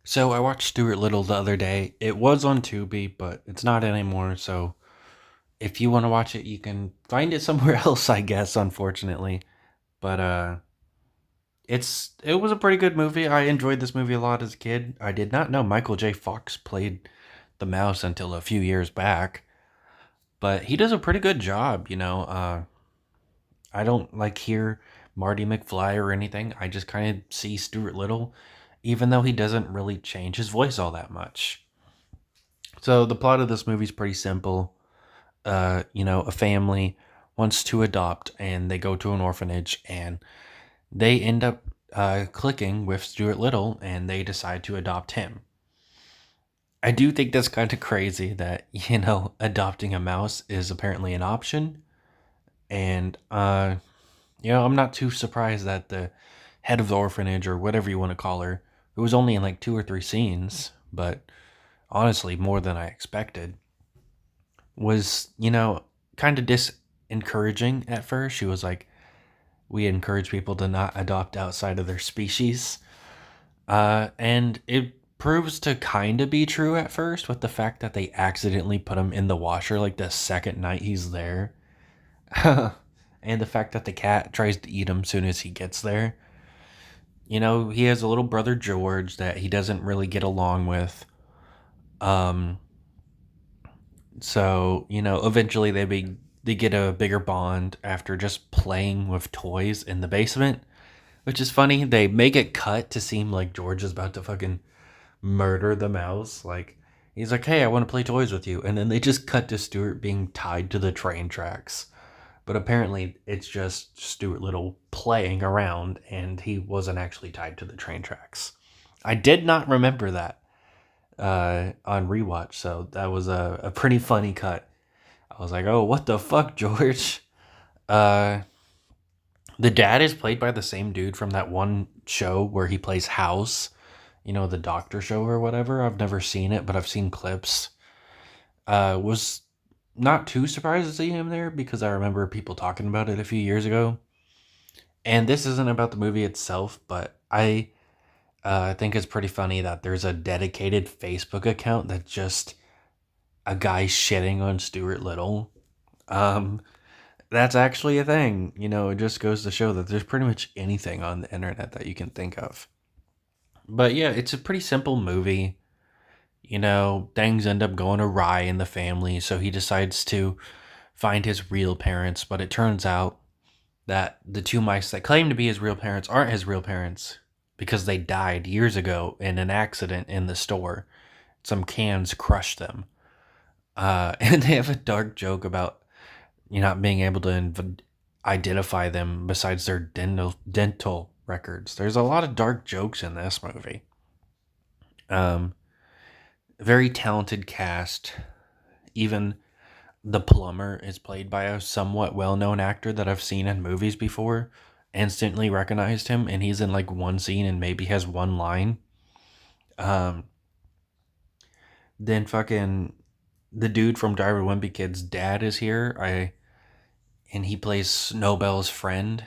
So I watched Stuart Little the other day. It was on Tubi, but it's not anymore. So if you want to watch it, you can find it somewhere else, I guess, unfortunately. But it was a pretty good movie. I enjoyed this movie a lot as a kid. I did not know Michael J. Fox played the mouse until a few years back, but he does a pretty good job, I don't like hear Marty McFly or anything. I just kind of see Stuart Little, even though he doesn't really change his voice all that much. So the plot of this movie is pretty simple. A family wants to adopt, and they go to an orphanage, and they end up clicking with Stuart Little, and they decide to adopt him. I do think that's kind of crazy that adopting a mouse is apparently an option, and I'm not too surprised that the head of the orphanage, or whatever you want to call her, it was only in like two or three scenes, but honestly more than I expected, was, kind of disencouraging at first. She was like, we encourage people to not adopt outside of their species. And it proves to kind of be true at first, with the fact that they accidentally put him in the washer like the second night he's there. And the fact that the cat tries to eat him soon as he gets there. He has a little brother George that he doesn't really get along with. Um, So, eventually they get a bigger bond after just playing with toys in the basement, which is funny. They make it cut to seem like George is about to fucking murder the mouse. Like, he's like, "Hey, I want to play toys with you." And then they just cut to Stuart being tied to the train tracks. But apparently it's just Stuart Little playing around, and he wasn't actually tied to the train tracks. I did not remember that on rewatch, so that was a pretty funny cut. I was like, "Oh, what the fuck, George?" Uh, the dad is played by the same dude from that one show where he plays House, the doctor show or whatever. I've never seen it, but I've seen clips. Was not too surprised to see him there because I remember people talking about it a few years ago. And this isn't about the movie itself, but I think it's pretty funny that there's a dedicated Facebook account that's just a guy shitting on Stuart Little. Um, That's actually a thing. It just goes to show that there's pretty much anything on the internet that you can think of. But yeah, it's a pretty simple movie. Things end up going awry in the family, so he decides to find his real parents, but it turns out that the two mice that claim to be his real parents aren't his real parents because they died years ago in an accident in the store. Some cans crushed them. And they have a dark joke about you not being able to identify them besides their dental records. There's a lot of dark jokes in this movie. Um, Very talented cast. Even the plumber is played by a somewhat well-known actor that I've seen in movies before. Instantly recognized him, and he's in like one scene and maybe has one line. Um, then fucking the dude from Driver Wimpy Kid's dad is here. And he plays Snowbell's friend.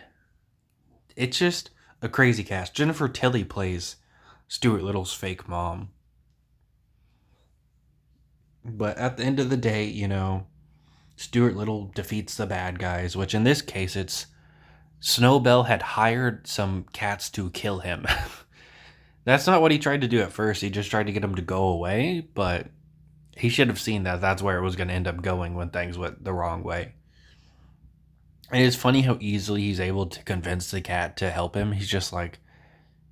It's just a crazy cast. Jennifer Tilly plays Stuart Little's fake mom. But at the end of the day, Stuart Little defeats the bad guys, which in this case, it's Snowbell had hired some cats to kill him. That's not what he tried to do at first. He just tried to get them to go away, but he should have seen that that's where it was going to end up going when things went the wrong way. And it's funny how easily he's able to convince the cat to help him. He's just like,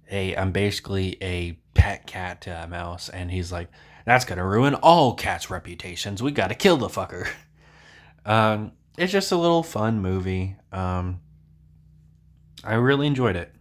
"Hey, I'm basically a pet cat to a mouse," and he's like, "That's gonna ruin all cats' reputations. We gotta kill the fucker." It's just a little fun movie. I really enjoyed it.